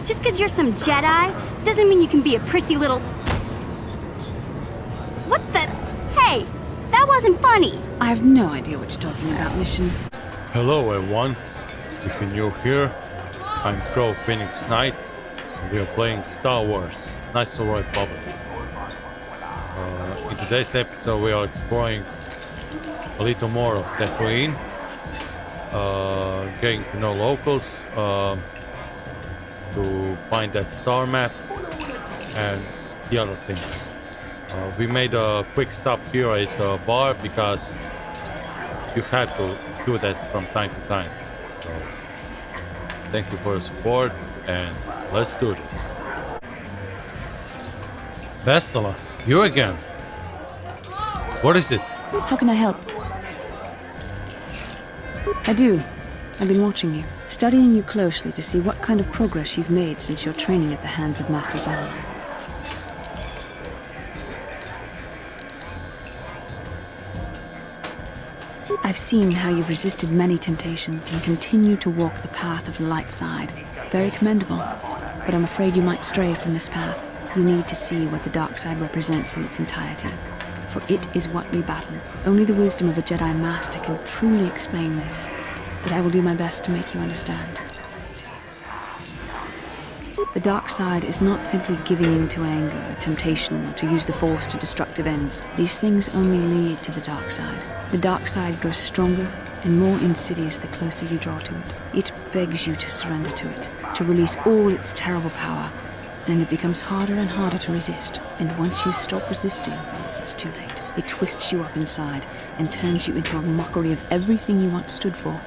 Just because you're some Jedi doesn't mean you can be a prissy little... What the... Hey, that wasn't funny. I have no idea what you're talking about, Mission. Hello everyone, if you're new here, I'm CroFenix Knight, and we are playing Star Wars Knights of the Old Republic. In today's episode we are exploring a little more of Tatooine, getting to know locals, to find that star map and the other things. We made a quick stop here at the bar because you had to do that from time to time. So thank you for your support and let's do this. Bastila, you again. What is it? How can I help? I do. I've been watching you, studying you closely to see what kind of progress you've made since your training at the hands of Master Zahn. I've seen how you've resisted many temptations and continue to walk the path of the light side. Very commendable, but I'm afraid you might stray from this path. You need to see what the dark side represents in its entirety, for it is what we battle. Only the wisdom of a Jedi Master can truly explain this, but I will do my best to make you understand. The dark side is not simply giving in to anger, temptation, or to use the Force to destructive ends. These things only lead to the dark side. The dark side grows stronger and more insidious the closer you draw to it. It begs you to surrender to it, to release all its terrible power, and it becomes harder and harder to resist. And once you stop resisting, it's too late. It twists you up inside and turns you into a mockery of everything you once stood for.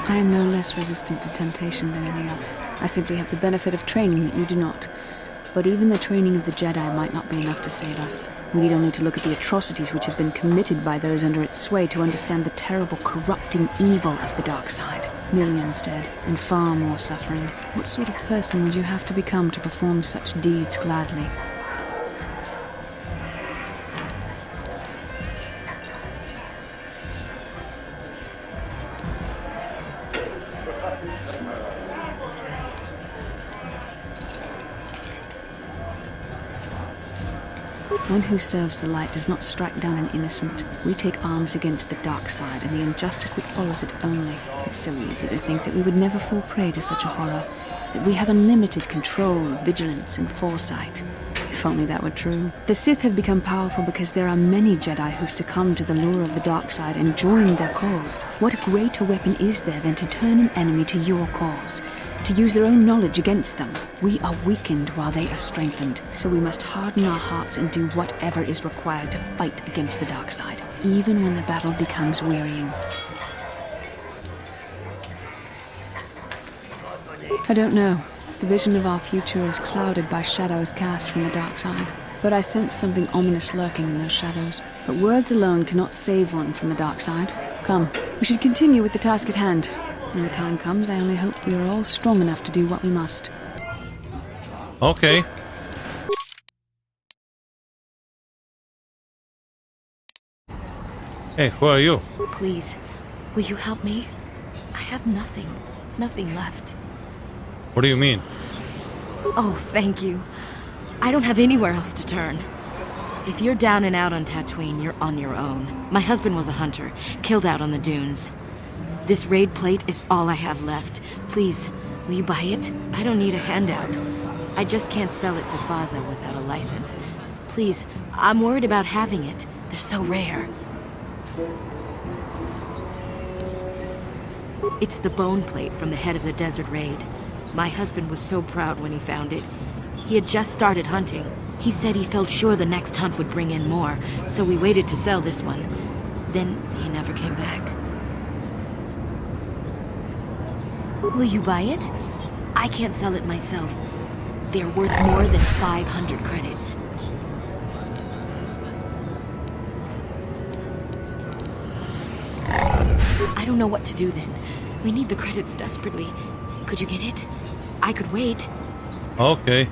I am no less resistant to temptation than any other. I simply have the benefit of training that you do not. But even the training of the Jedi might not be enough to save us. We need only to look at the atrocities which have been committed by those under its sway to understand the terrible, corrupting evil of the dark side. Millions dead, and far more suffering. What sort of person would you have to become to perform such deeds gladly? One who serves the light does not strike down an innocent. We take arms against the dark side and the injustice that follows it only. It's so easy to think that we would never fall prey to such a horror, that we have unlimited control, vigilance, and foresight. If only that were true. The Sith have become powerful because there are many Jedi who've succumbed to the lure of the dark side and joined their cause. What greater weapon is there than to turn an enemy to your cause? To use their own knowledge against them. We are weakened while they are strengthened, so we must harden our hearts and do whatever is required to fight against the dark side, even when the battle becomes wearying. I don't know. The vision of our future is clouded by shadows cast from the dark side, but I sense something ominous lurking in those shadows. But words alone cannot save one from the dark side. Come, we should continue with the task at hand. When the time comes, I only hope we are all strong enough to do what we must. Okay. Hey, who are you? Please, will you help me? I have nothing left. What do you mean? Oh, thank you. I don't have anywhere else to turn. If you're down and out on Tatooine, you're on your own. My husband was a hunter, killed out on the dunes. This raid plate is all I have left. Please, will you buy it? I don't need a handout. I just can't sell it to Faza without a license. Please, I'm worried about having it. They're so rare. It's the bone plate from the head of the desert raid. My husband was so proud when he found it. He had just started hunting. He said he felt sure the next hunt would bring in more, so we waited to sell this one. Then he never came back. Will you buy it? I can't sell it myself. They're worth more than 500 credits. I don't know what to do then. We need the credits desperately. Could you get it? I could wait. Okay.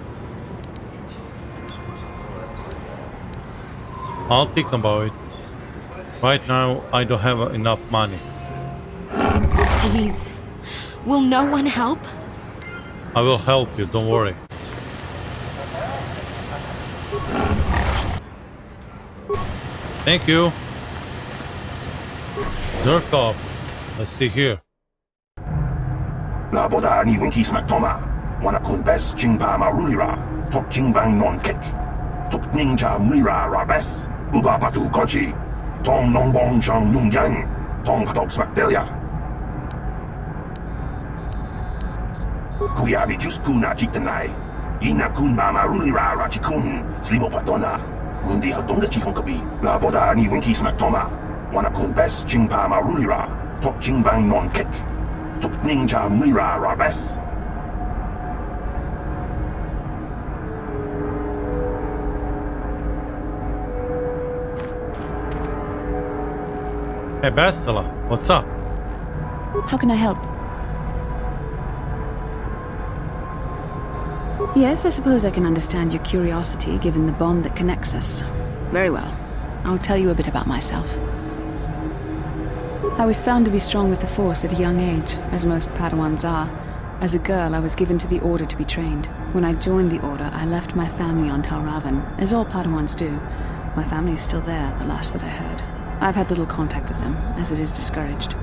I'll think about it. Right now, I don't have enough money. Please. Will no one help? I will help you, don't worry. Thank you. Zerkov. Let's see here. 나보다 니군 기스막 도마 와나군 베스 징바마 룰리라 톡 징방 논킥 톡 닝자 무리라 라베스 우바바두 거지 동농봉정 융양 동카독스막 델야 구야비 주스쿠나 직드나이 이나군 마마 룰리라 라지군 슬리모파도나 문디 활동가 지형급이 나보다 니군 기스막 도마 와나군 베스 징바마 룰리라 톡 징방 논킥 Ninja Mira Rabes. Hey Bastila, what's up? How can I help? Yes, I suppose I can understand your curiosity given the bond that connects us. Very well. I'll tell you a bit about myself. I was found to be strong with the Force at a young age, as most Padawans are. As a girl, I was given to the Order to be trained. When I joined the Order, I left my family on Tal Ravan, as all Padawans do. My family is still there, the last that I heard. I've had little contact with them, as it is discouraged.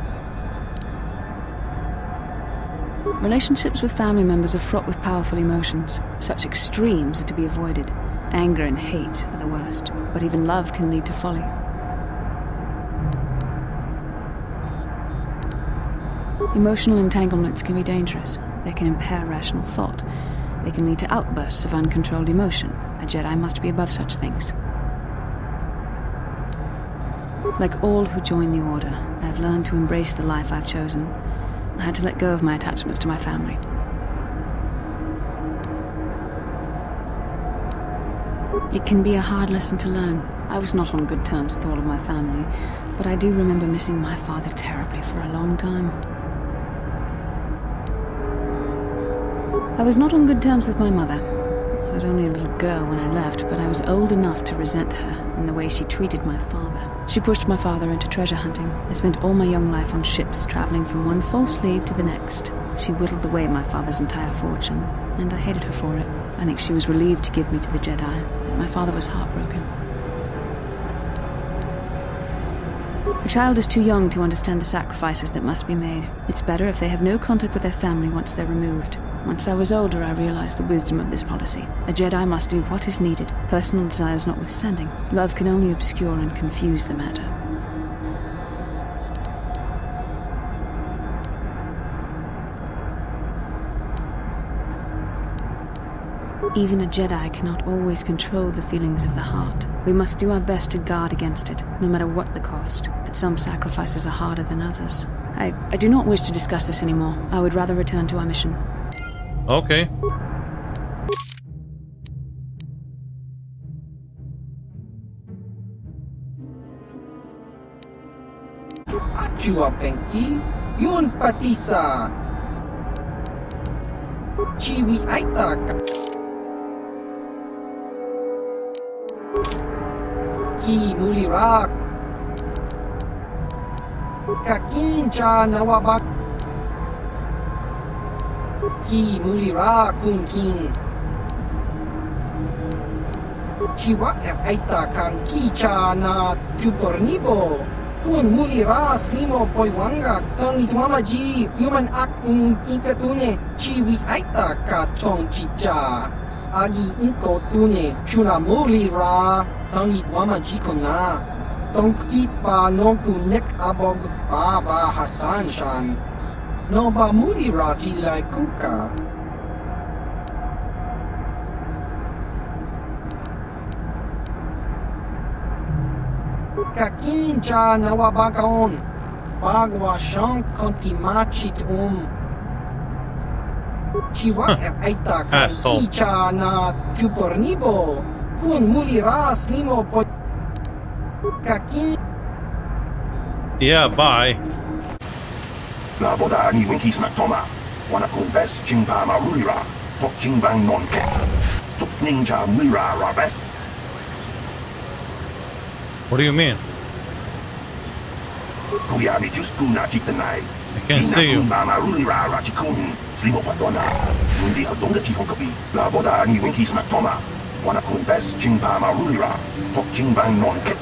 Relationships with family members are fraught with powerful emotions. Such extremes are to be avoided. Anger and hate are the worst, but even love can lead to folly. Emotional entanglements can be dangerous. They can impair rational thought. They can lead to outbursts of uncontrolled emotion. A Jedi must be above such things. Like all who join the Order, I've learned to embrace the life I've chosen. I had to let go of my attachments to my family. It can be a hard lesson to learn. I was not on good terms with all of my family, but I do remember missing my father terribly for a long time. I was not on good terms with my mother. I was only a little girl when I left, but I was old enough to resent her and the way she treated my father. She pushed my father into treasure hunting. I spent all my young life on ships, traveling from one false lead to the next. She whittled away my father's entire fortune, and I hated her for it. I think she was relieved to give me to the Jedi, but my father was heartbroken. A child is too young to understand the sacrifices that must be made. It's better if they have no contact with their family once they're removed. Once I was older, I realized the wisdom of this policy. A Jedi must do what is needed, personal desires notwithstanding. Love can only obscure and confuse the matter. Even a Jedi cannot always control the feelings of the heart. We must do our best to guard against it, no matter what the cost. But some sacrifices are harder than others. I do not wish to discuss this anymore. I would rather return to our mission. Okay. Achua Penki, Yun Patisa, Chiwi Aitaka, Ki Mulirak, Kakincha Nawabak, Ki Mulira Kun King, Chiwa Aitakan Kicha na Jupornibo. Kun mulira slimo poiwanga tangi tuamaji human act in ikatune chiwi aita ka tong chicha agi inko tune chuna mulira tangi tuamaji kona tong kipa no kunek abog baba Hasan shan no ba mulira tilai kuka Kakincha nawabakaon bagwa shank kontimachit Chiwa aita kicha na jupornibo kun mulira slimo po Kakin Yeah, bye. 나보다 니군 기스막 도마 와나군 베스 징바마 룰리라 톡 징방 논케 톡 닝자 무리라 라베스. What do you mean? Kuyami just kuna jiktanai. can't see you. Mama Rulira Rachikun, Slimo Patona, Mundi Hadonga Chihonkabi, La Boda Ni Winky Smaktoma, Wanakun Best Chingpama Rulira, Tok Chingbang Non Kek,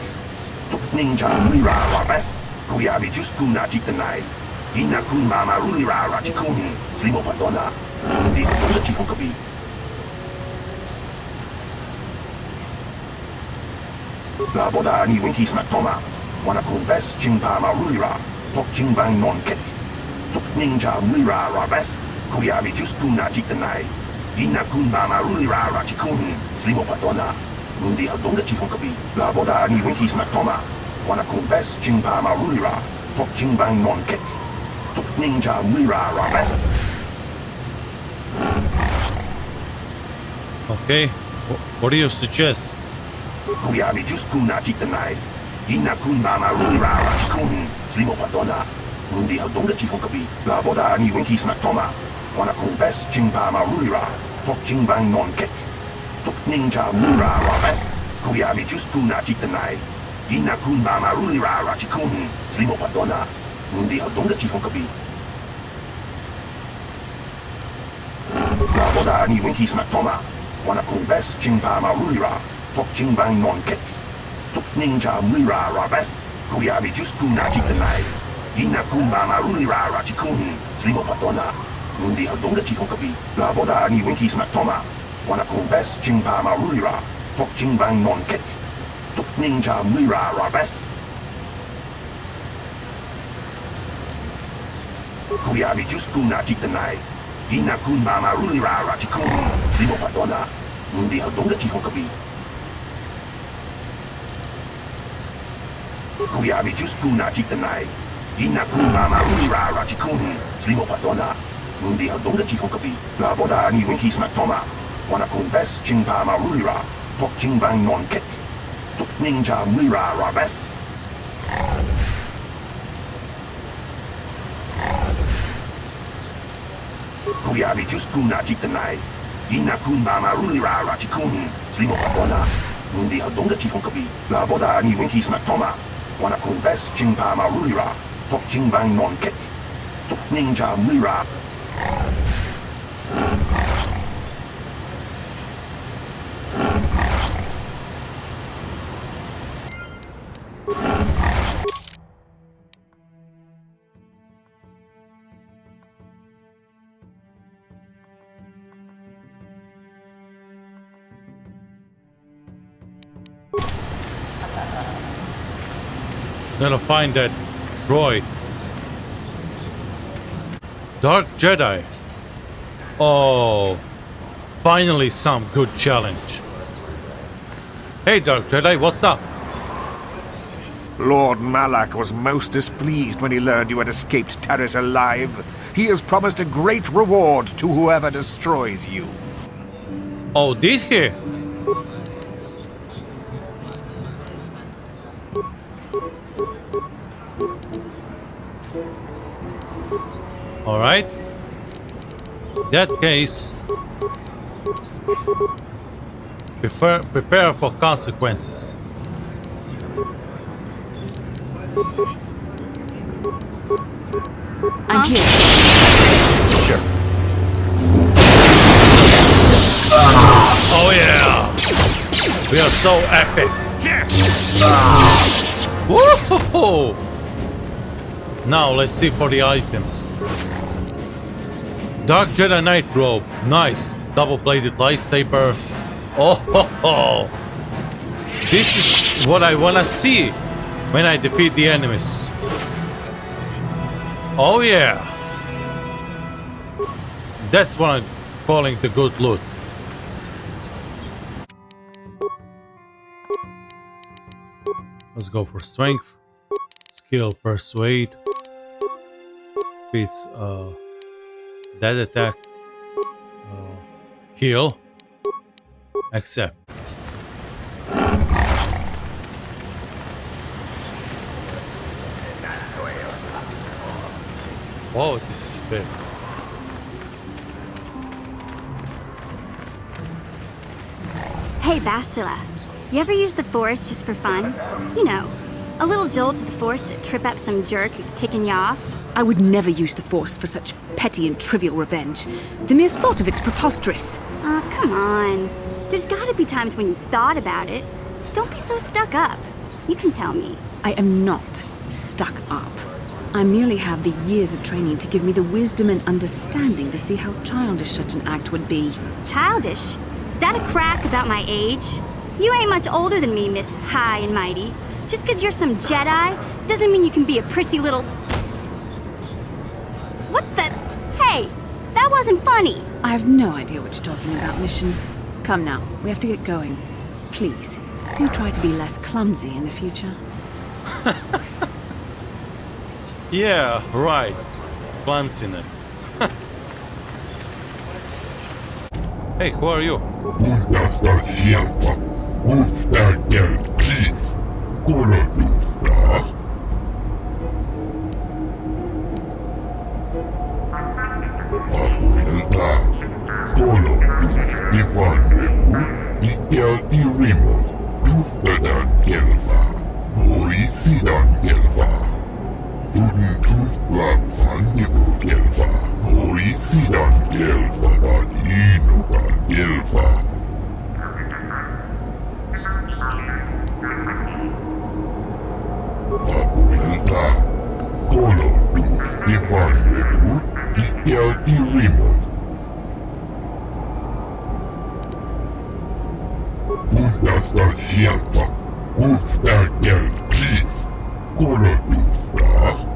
Tuk Ninja Rulira Rabes, Kuyabi Juskuna Jitanai, Ina Kun Mama Rulira Rachikun, Slimo Patona, Mundi Hadonga Chihonkabi. La Boda Ni Winky Smaktoma, Wanakun Best Chingpama Rulira, Tok Chingbang Non Kek, Tuk Ninja Rulira Rabes, Kuyabi Juskuna Jitanai, Ina Kun Mama Rulira Rachikun, Slimo Patona, Mundi Hadonga Chihonkabi, La Boda Ni Winky Smaktoma, Wanakun Best Chingpama Rulira, Tok Chingbang Non Kek, Tuk Ninja Rulira Rabes. Okay, what do you suggest? Kuyabi Juskuna Jitanai, Ina Kun Mama Rulira Rachikun, Slimo Patona, Mundi Hadonga Chihonkabi, La Boda Ni Winky Smaktoma, Wanakun Best Chingpama Rulira, Tok Chingbang Non Kek, Tuk Ninja Rulira Rabes, Kuyabi Juskuna Jitanai, Ina Kun Mama Rulira Rachikun, Slimo Patona, Mundi Hadonga Chihonkabi. La Boda Ni Winky Smaktoma, Wanakun Best Chingpama Rulira, Tok Chingbang Non Kek, Tuk Ninja Rulira Rabes, Kuyabi Juskuna Jitanai, Ina Kun Mama Rulira Rachikun, Slimo Patona, Mundi Hadonga Chihonkabi, La Boda Ni Winky Smaktoma, Wanakun Best Chingpama Rulira, Tok Chingbang Non Kek, Tuk Ninja Rulira Rabes. Kuyabi Juskuna Jitanai, Ina Kun Mama Rulira Rachikun, Slimo Patona, Mundi Hadonga Chihonkabi. Kuyabi Juskuna Jitanai, Ina Kun Mama Rulira Rachikun, Slimo Patona, Mundi Hadonga Chihonkabi, La Boda Ni Winky Smaktoma, Wanakun Best Chingpama Rulira, Tok Chingbang Non Kek, Tuk Ninja Rulira Rabes. Kuyabi Juskuna Jitanai, Ina Kun Mama Rulira Rachikun, Slimo Patona, Mundi Hadonga Chihonkabi, La Boda Ni Winky Smaktoma, Wanakun Best Chingpama Rulira, Tok Chingbang Non Kek, Tuk Ninja Rulira. Gotta find that droid. Dark Jedi. Oh, finally some good challenge. Hey Dark Jedi, what's up? Lord Malak was most displeased when he learned you had escaped Taris alive. He has promised a great reward to whoever destroys you. Oh, did he? Alright. In that case, prepare for consequences. I'm here. Sure. Oh yeah! We are so epic! Woohoo! Now let's see for the items. Dark Jedi Knight Robe. Nice. Double-bladed lightsaber. Oh ho ho! This is what I wanna see when I defeat the enemies. Oh yeah! That's what I'm calling the good loot. Let's go for strength. Skill persuade. Beats that attack. Heal. Accept. Whoa, this is big. Hey, Bastila. You ever use the Force just for fun? You know, a little jolt to the Force to trip up some jerk who's ticking you off? I would never use the Force for such petty and trivial revenge. The mere thought of it's preposterous. Oh, come on. There's gotta be times when you thought about it. Don't be so stuck up. You can tell me. I am not stuck up. I merely have the years of training to give me the wisdom and understanding to see how childish such an act would be. Childish? Is that a crack about my age? You ain't much older than me, Miss High and Mighty. Just 'cause you're some Jedi doesn't mean you can be a prissy little... What the... Hey! That wasn't funny! I have no idea what you're talking about, Mission. Come now, we have to get going. Please, do try to be less clumsy in the future. Yeah, right. Clumsiness. Hey, who are you?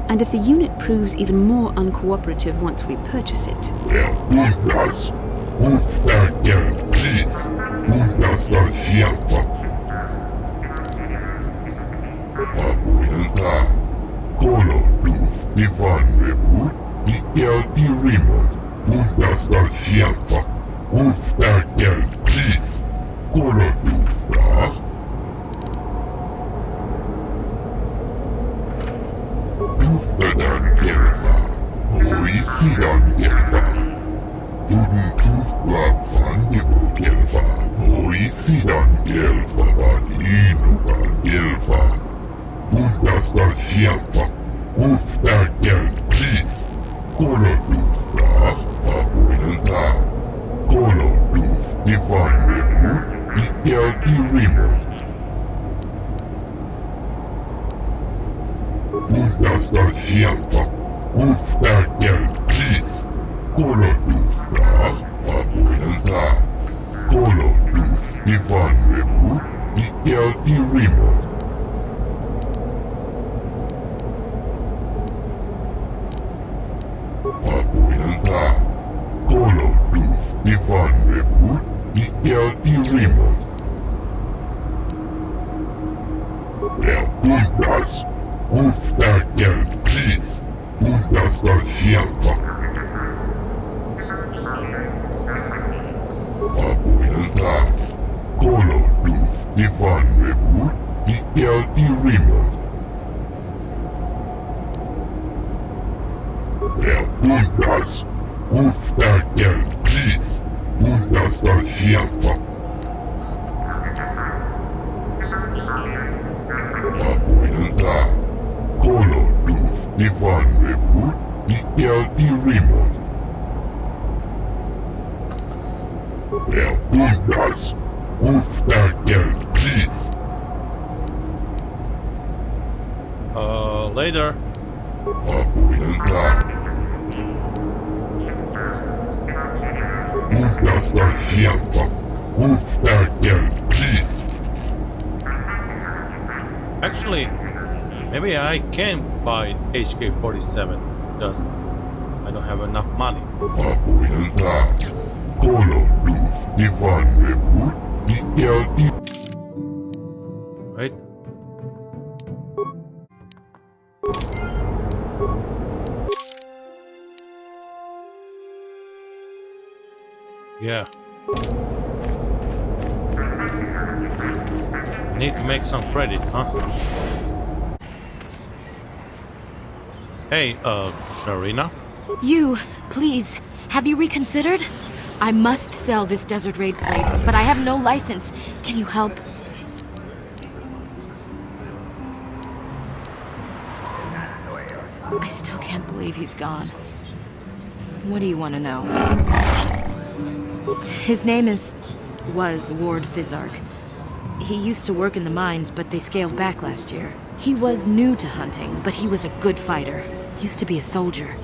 And if the unit proves even more uncooperative once we purchase it, later. Actually, maybe I can buy HK-47, just I don't have enough money. Right? Yeah. Need to make some credit, huh? Hey, Sharina? You, please, have you reconsidered? I must sell this Desert Raid plate, but I have no license. Can you help? I still can't believe believe he's gone. What do you want to know? His name was Ward Fizark. He used to work in the mines, but they scaled back last year. He was new to hunting, but he was a good fighter. Used to be a soldier.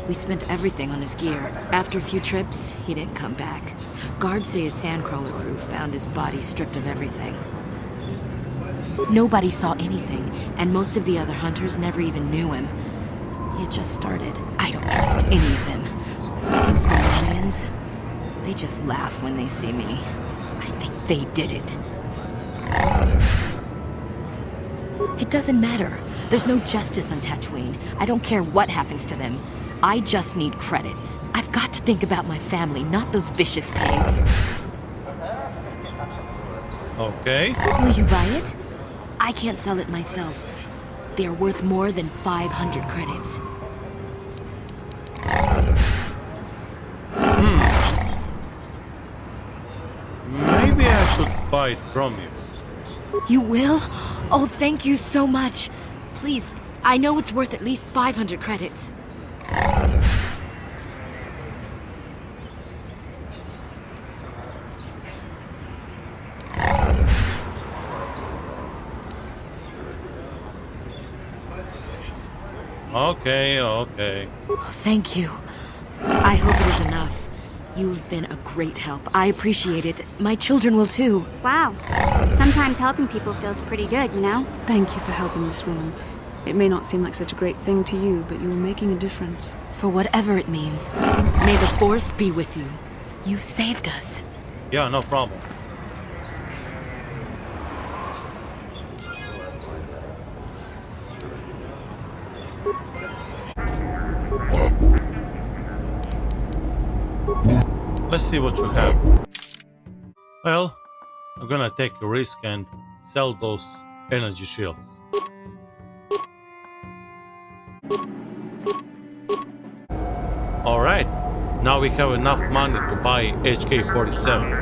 We spent everything on his gear. After a few trips, he didn't come back. Guards say his sandcrawler crew found his body stripped of everything. Nobody saw anything, and most of the other hunters never even knew him. He had just started. I don't trust any of them. Those Gomorians, they just laugh when they see me. I think they did it. It doesn't matter. There's no justice on Tatooine. I don't care what happens to them. I just need credits. I've got to think about my family, not those vicious pigs. Okay. Will you buy it? I can't sell it myself. They are worth more than 500 credits. Maybe I should buy it from you. You will? Oh, thank you so much. Please, I know it's worth at least 500 credits. Okay, okay. Thank you. I hope it is enough. You've been a great help. I appreciate it. My children will too. Wow. Sometimes helping people feels pretty good, you know? Thank you for helping this woman. It may not seem like such a great thing to you, but you are making a difference. For whatever it means, may the Force be with you. You saved us. Yeah, no problem. Let's see what you have. Well, I'm gonna take a risk and sell those energy shields. Alright, now we have enough money to buy HK-47.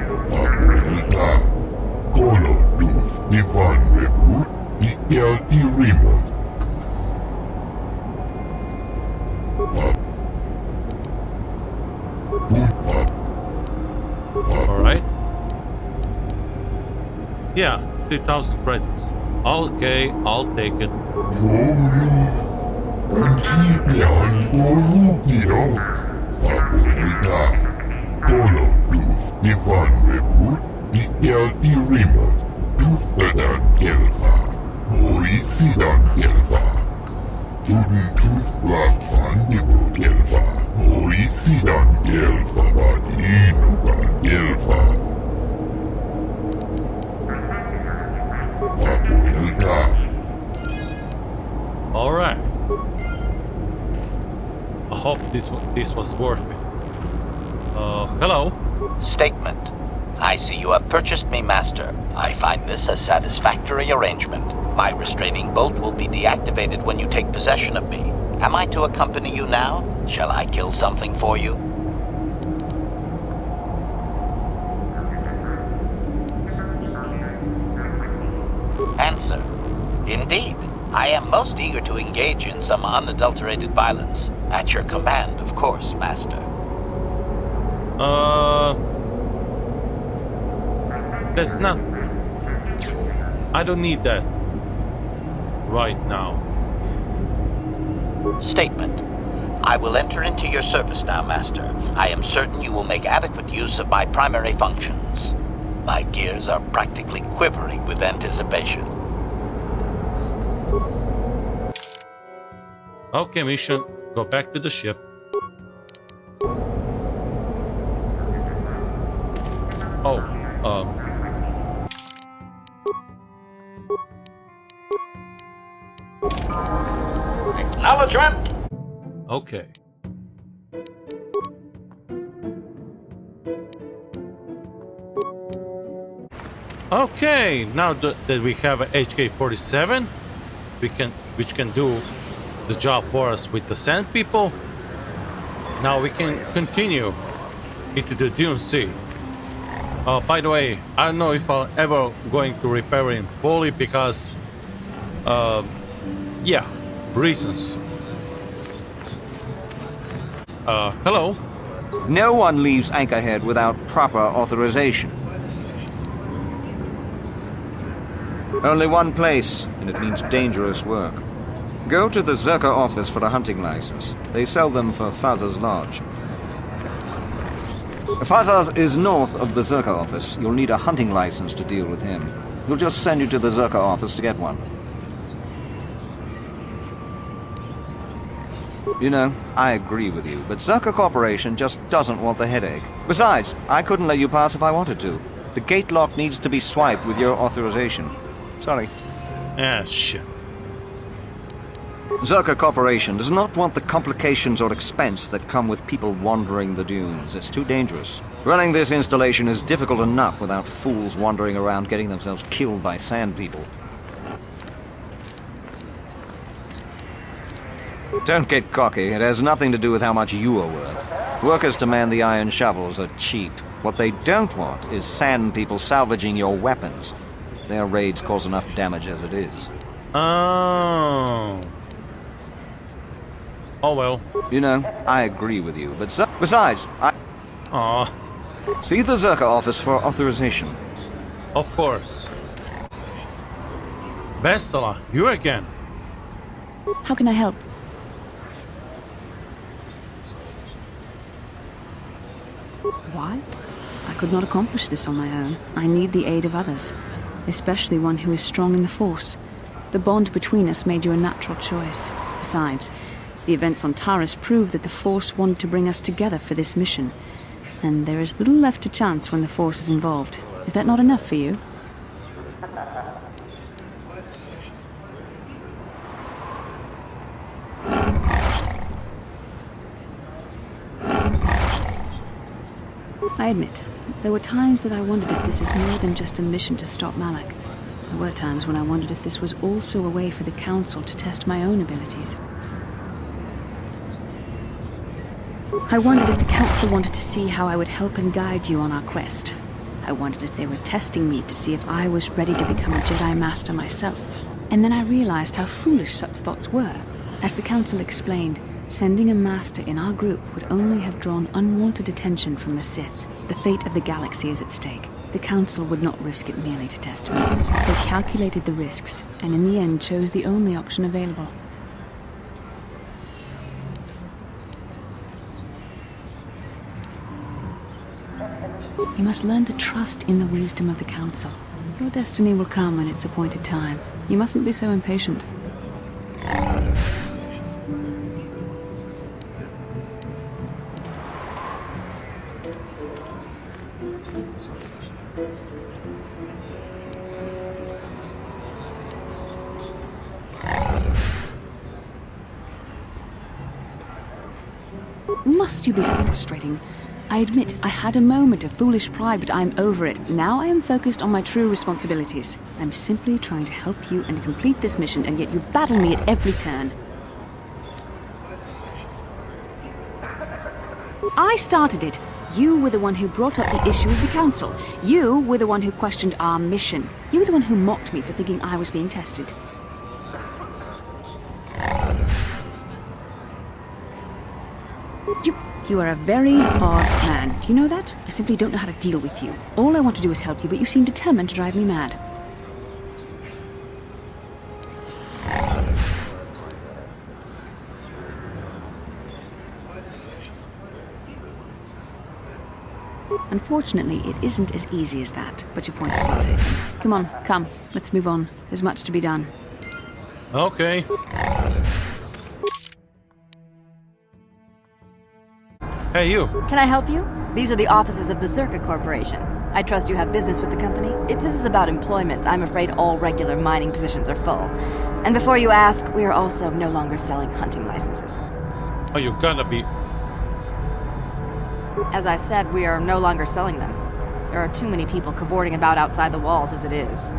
Alright. Yeah, 3,000 credits. Okay, I'll take it. Alright. I hope this was worth it. Hello? Statement. I see you have purchased me, Master. I find this a satisfactory arrangement. My restraining bolt will be deactivated when you take possession of me. Am I to accompany you now? Shall I kill something for you? Answer. Indeed. I am most eager to engage in some unadulterated violence. At your command, of course, Master. That's not... I don't need that right now. Statement. I will enter into your service now, Master. I am certain you will make adequate use of my primary functions. My gears are practically quivering with anticipation. Okay, Mission. Go back to the ship. Oh, Acknowledgement! okay. Okay, now that we have a HK-47, which can do the job for us with the Sand People, now we can continue into the Dune Sea. By the way, I don't know if I'm ever going to repair him fully because, yeah, reasons. Hello? No one leaves Anchorhead without proper authorization. Only one place, and it means dangerous work. Go to the Zerka office for a hunting license. They sell them for Faz's Lodge. Faz's is north of the Zerka office. You'll need a hunting license to deal with him. He'll just send you to the Zerka office to get one. You know, I agree with you, but Zerka Corporation just doesn't want the headache. Besides, I couldn't let you pass if I wanted to. The gate lock needs to be swiped with your authorization. Sorry. Ah, shit. Zerka Corporation does not want the complications or expense that come with people wandering the dunes. It's too dangerous. Running this installation is difficult enough without fools wandering around getting themselves killed by sand people. Don't get cocky. It has nothing to do with how much you are worth. Workers to man the iron shovels are cheap. What they don't want is sand people salvaging your weapons. Their raids cause enough damage as it is. Oh. Oh well. You know, I agree with you, but besides, Aw. see the Zerka office for authorization. Of course. Vestala, you again. How can I help? Why? I could not accomplish this on my own. I need the aid of others, especially one who is strong in the Force. The bond between us made you a natural choice. Besides, the events on Taris prove that the Force wanted to bring us together for this mission, and there is little left to chance when the Force is involved. Is that not enough for you? I admit, there were times that I wondered if this is more than just a mission to stop Malak. There were times when I wondered if this was also a way for the Council to test my own abilities. I wondered if the Council wanted to see how I would help and guide you on our quest. I wondered if they were testing me to see if I was ready to become a Jedi Master myself. And then I realized how foolish such thoughts were. As the Council explained, sending a Master in our group would only have drawn unwanted attention from the Sith. The fate of the galaxy is at stake. The Council would not risk it merely to test me. They calculated the risks, and in the end chose the only option available. You must learn to trust in the wisdom of the Council. Your destiny will come when its appointed time. You mustn't be so impatient. Must you be so frustrating? I admit, I had a moment of foolish pride, but I'm over it. Now I am focused on my true responsibilities. I'm simply trying to help you and complete this mission, and yet you battle me at every turn. I started it. You were the one who brought up the issue of the Council. You were the one who questioned our mission. You were the one who mocked me for thinking I was being tested. You are a very odd man. Do you know that? I simply don't know how to deal with you. All I want to do is help you, but you seem determined to drive me mad. Unfortunately, it isn't as easy as that, but your point is well taken. Come on, come. Let's move on. There's much to be done. Okay. Hey, you. Can I help you? These are the offices of the Zerka Corporation. I trust you have business with the company. If this is about employment, I'm afraid all regular mining positions are full. And before you ask, we are also no longer selling hunting licenses. Oh, you gotta be... As I said, we are no longer selling them. There are too many people cavorting about outside the walls as it is.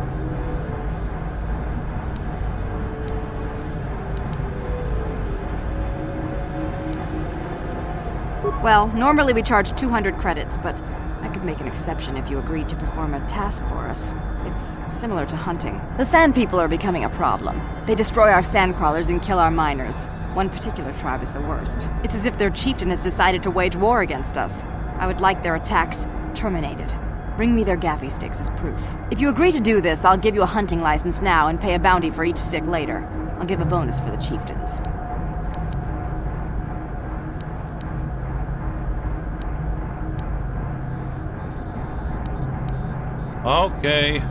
Well, normally we charge 200 credits, but I could make an exception if you agreed to perform a task for us. It's similar to hunting. The sand people are becoming a problem. They destroy our sand crawlers and kill our miners. One particular tribe is the worst. It's as if their chieftain has decided to wage war against us. I would like their attacks terminated. Bring me their gaffy sticks as proof. If you agree to do this, I'll give you a hunting license now and pay a bounty for each stick later. I'll give a bonus for the chieftains. Okay.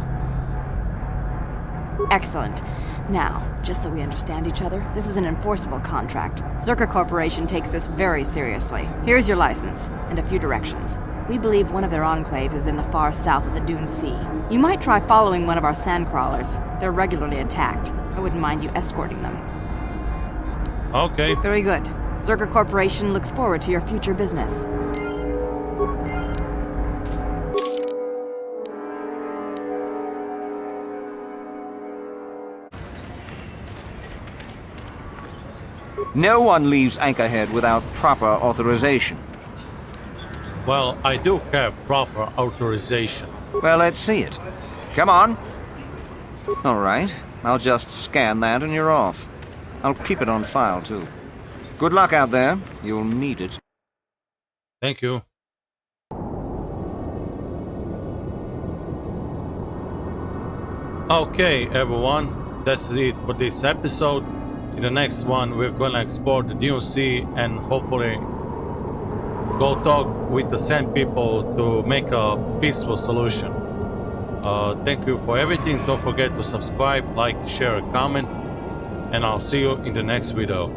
Excellent. Now, just so we understand each other, this is an enforceable contract. Zerka Corporation takes this very seriously. Here's your license, and a few directions. We believe one of their enclaves is in the far south of the Dune Sea. You might try following one of our sand crawlers. They're regularly attacked. I wouldn't mind you escorting them. Okay. Very good. Zerka Corporation looks forward to your future business. No one leaves Anchorhead without proper authorization. Well, I do have proper authorization. Well, let's see it. Come on. All right. I'll just scan that and you're off. I'll keep it on file, too. Good luck out there. You'll need it. Thank you. Okay, everyone. That's it for this episode. In the next one, we're gonna explore the Dune Sea and hopefully go talk with the Sand people to make a peaceful solution. Thank you for everything. Don't forget to subscribe, like, share, comment, and I'll see you in the next video.